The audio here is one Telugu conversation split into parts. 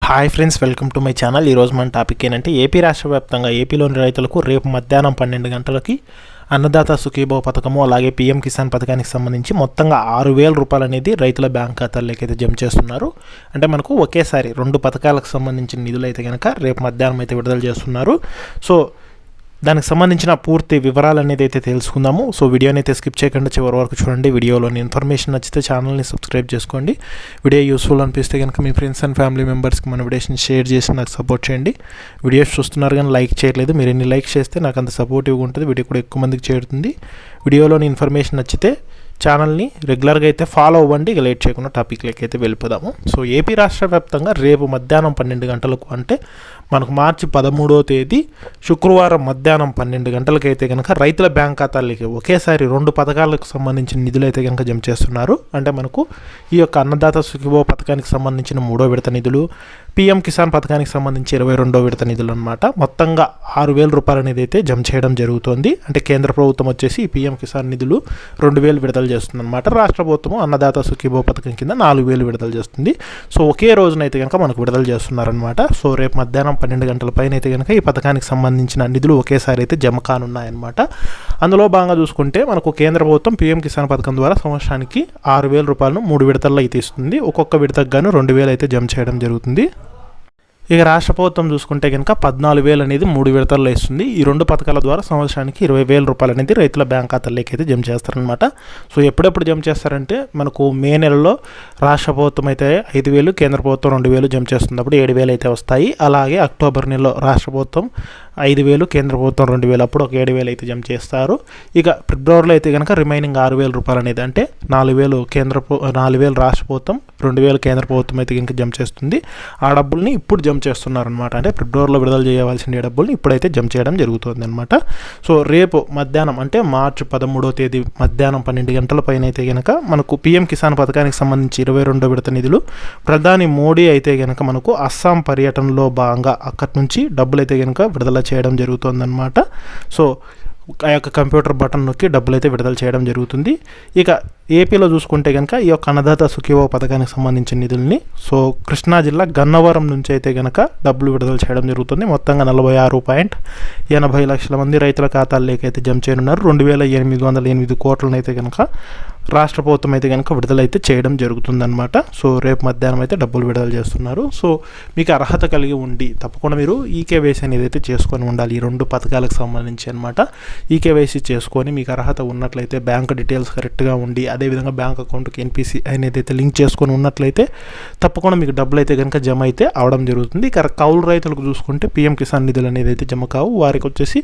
Hi friends, welcome to my channel. ఈరోజు మన టాపిక్ ఏంటంటే ఏపీ రాష్ట్ర వ్యాప్తంగా ఏపీలోని రైతులకు రేపు మధ్యాహ్నం 12 గంటలకి అన్నదాత సుఖీభావ పథకము అలాగే పీఎం కిసాన్ పథకానికి సంబంధించి మొత్తంగా 6,000 రూపాయలు అనేది రైతుల బ్యాంక్ ఖాతాల్లోకి అయితే జమ చేస్తున్నారు. అంటే మనకు ఒకేసారి 2 పథకాలకు సంబంధించిన నిధులు అయితే కనుక రేపు మధ్యాహ్నం అయితే విడుదల చేస్తున్నారు. సో దానికి సంబంధించిన పూర్తి వివరాలు అనేది అయితే తెలుసుకుందాము. సో వీడియోని అయితే స్కిప్ చేయకుండా చివరి వరకు చూడండి. వీడియోలోని ఇన్ఫర్మేషన్ నచ్చితే ఛానల్ని సబ్స్క్రైబ్ చేసుకోండి. వీడియో యూస్ఫుల్ అనిపిస్తే కనుక మీ ఫ్రెండ్స్ అండ్ ఫ్యామిలీ మెంబర్స్కి మన వీడియోస్ని షేర్ చేసి నాకు సపోర్ట్ చేయండి. వీడియోస్ చూస్తున్నారు కానీ లైక్ చేయట్లేదు, మీరు ఎన్ని లైక్ చేస్తే నాకు అంత సపోర్టివ్గా ఉంటుంది, వీడియో కూడా ఎక్కువ మందికి చేరుతుంది. వీడియోలోని ఇన్ఫర్మేషన్ నచ్చితే ఛానల్ని రెగ్యులర్గా అయితే ఫాలో అవ్వండి. ఇక లేట్ చేయకుండా టాపిక్లోకి అయితే వెళ్ళిపోదాము. సో ఏపీ రాష్ట్ర వ్యాప్తంగా రేపు మధ్యాహ్నం 12 గంటలకు అంటే మనకు మార్చి 13వ తేదీ శుక్రవారం మధ్యాహ్నం 12 గంటలకైతే కనుక రైతుల బ్యాంక్ ఖాతాలకి ఒకేసారి 2 పథకాలకు సంబంధించిన నిధులు అయితే కనుక జమ చేస్తున్నారు. అంటే మనకు ఈ యొక్క అన్నదాత సుఖీభావ పథకానికి సంబంధించిన 3వ విడత నిధులు, పీఎం కిసాన్ పథకానికి సంబంధించి 22వ విడత నిధులు అనమాట. మొత్తంగా 6,000 రూపాయలు అనేది అయితే జమ చేయడం జరుగుతుంది. అంటే కేంద్ర ప్రభుత్వం వచ్చేసి పీఎం కిసాన్ నిధులు 2,000 విడుదల చేస్తుంది అనమాట. రాష్ట్ర ప్రభుత్వం అన్నదాత సుఖీభావ పథకం కింద 4,000 విడుదల చేస్తుంది. సో ఒకే రోజునైతే కనుక మనకు విడుదల చేస్తున్నారనమాట. సో రేపు మధ్యాహ్నం 12 గంటల పైన అయితే కనుక ఈ పథకానికి సంబంధించిన నిధులు ఒకేసారి అయితే జమ కానున్నాయన్నమాట. అందులో భాగంగా చూసుకుంటే మనకు కేంద్ర ప్రభుత్వం పీఎం కిసాన్ పథకం ద్వారా సంవత్సరానికి 6,000 రూపాయలను 3 విడతల్లో అయితే ఇస్తుంది. ఒక్కొక్క విడతకు గాను 2,000 అయితే జమ చేయడం జరుగుతుంది. ఇక రాష్ట్ర ప్రభుత్వం చూసుకుంటే కనుక 14,000 అనేది 3 విడతల్లో ఇస్తుంది. ఈ 2 పథకాల ద్వారా సంవత్సరానికి 20,000 రూపాయలు అనేది రైతుల బ్యాంక్ ఖాతాల్లోకి అయితే జమ చేస్తారనమాట. సో ఎప్పుడెప్పుడు జమ చేస్తారంటే మనకు మే నెలలో రాష్ట్ర ప్రభుత్వం అయితే 5,000, కేంద్ర ప్రభుత్వం 2,000 జమ చేస్తుంది. అప్పుడు 7,000 అయితే వస్తాయి. అలాగే అక్టోబర్ నెలలో రాష్ట్ర ప్రభుత్వం 5,000, కేంద్ర ప్రభుత్వం 2,000, అప్పుడు ఒక 7,000 అయితే జమ చేస్తారు. ఇక ఫిబ్రవరిలో అయితే కనుక రిమైనింగ్ 6,000 రూపాయలు అనేది అంటే 4,000 రాష్ట్ర ప్రభుత్వం, 2,000 కేంద్ర ప్రభుత్వం అయితే కనుక జమ చేస్తుంది. ఆ డబ్బుల్ని ఇప్పుడు జమ చేస్తున్నారనమాట. అంటే ఫిబ్రవరిలో విడుదల చేయవలసిన డబ్బుల్ని ఇప్పుడైతే జమ చేయడం జరుగుతుంది అనమాట. సో రేపు మధ్యాహ్నం అంటే మార్చి 13వ తేదీ మధ్యాహ్నం 12 గంటల పైన అయితే కనుక మనకు పీఎం కిసాన్ పథకానికి సంబంధించి 22వ విడత నిధులు ప్రధాని మోడీ అయితే కనుక మనకు అస్సాం పర్యటనలో భాగంగా అక్కడి నుంచి డబ్బులు అయితే కనుక విడుదల చేయడం జరుగుతుందన్నమాట. సో ఆ యొక్క కంప్యూటర్ బటన్ నొక్కి డబ్బులు అయితే విడుదల చేయడం జరుగుతుంది. ఇక ఏపీలో చూసుకుంటే కనుక ఈ యొక్క అన్నదాత సుఖీభావ పథకానికి సంబంధించిన నిధుల్ని సో కృష్ణా జిల్లా గన్నవరం నుంచి అయితే కనుక డబ్బులు విడుదల చేయడం జరుగుతుంది. మొత్తంగా 46.80 లక్షల మంది రైతుల ఖాతాల్లోకి అయితే జమ చేయనున్నారు. 2,808 కోట్లను అయితే కనుక రాష్ట్ర ప్రభుత్వం అయితే కనుక విడుదల అయితే చేయడం జరుగుతుందన్నమాట. సో రేపు మధ్యాహ్నం అయితే డబ్బులు విడుదల చేస్తున్నారు. సో మీకు అర్హత కలిగి ఉండి తప్పకుండా మీరు ఈకేవైసీ అనేది అయితే చేసుకొని ఉండాలి. ఈ 2 పథకాలకు సంబంధించి అనమాట. ఈకేవైసీ చేసుకొని మీకు అర్హత ఉన్నట్లయితే బ్యాంక్ డీటెయిల్స్ కరెక్ట్గా ఉండి అదేవిధంగా బ్యాంక్ అకౌంట్కి ఎన్పిసి అనేది అయితే లింక్ చేసుకొని ఉన్నట్లయితే తప్పకుండా మీకు డబ్బులు అయితే కనుక జమ అయితే అవడం జరుగుతుంది. ఇక కౌలు రైతులకు చూసుకుంటే పీఎం కిసాన్ నిధులు అనేది అయితే జమ కావు. వారికి వచ్చేసి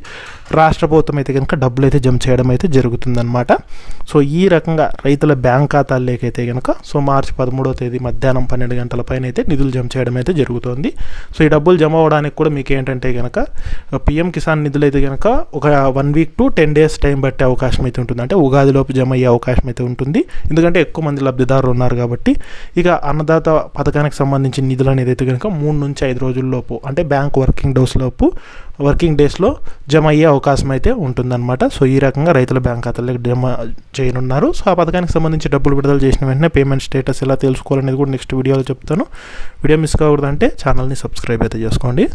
రాష్ట్ర ప్రభుత్వం అయితే కనుక డబ్బులు అయితే జమ చేయడం అయితే జరుగుతుందన్నమాట. సో ఈ రకంగా రైతుల బ్యాంక్ ఖాతాల్లోకి అయితే కనుక సో మార్చి 13వ తేదీ మధ్యాహ్నం 12 గంటల పైన అయితే నిధులు జమ చేయడం అయితే జరుగుతుంది. సో ఈ డబ్బులు జమ అవ్వడానికి కూడా మీకు ఏంటంటే కనుక పీఎం కిసాన్ నిధులు అయితే కనుక ఒక 1 వీక్ to 10 days టైం పట్టే అవకాశం అయితే ఉంటుంది. అంటే ఉగాదిలోపు జమ అయ్యే అవకాశం అయితే ఉంటుంది. ఎందుకంటే ఎక్కువ మంది లబ్ధిదారులు ఉన్నారు కాబట్టి. ఇక అన్నదాత పథకానికి సంబంధించిన నిధులు అనేది అయితే కనుక 3 నుంచి 5 రోజుల్లోపు అంటే బ్యాంక్ వర్కింగ్ డేస్లో జమ అయ్యే అవకాశం అయితే ఉంటుందన్నమాట. సో ఈ రకంగా రైతుల బ్యాంక్ ఖాతాలకు జమ చేయనున్నారు. సో ఆ పథకానికి సంబంధించి డబ్బులు విడుదల చేసిన వెంటనే పేమెంట్ స్టేటస్ ఎలా తెలుసుకోవాలనేది కూడా నెక్స్ట్ వీడియోలో చెప్తాను. వీడియో మిస్ కాకూడదంటే ఛానల్ని సబ్స్క్రైబ్ అయితే చేసుకోండి.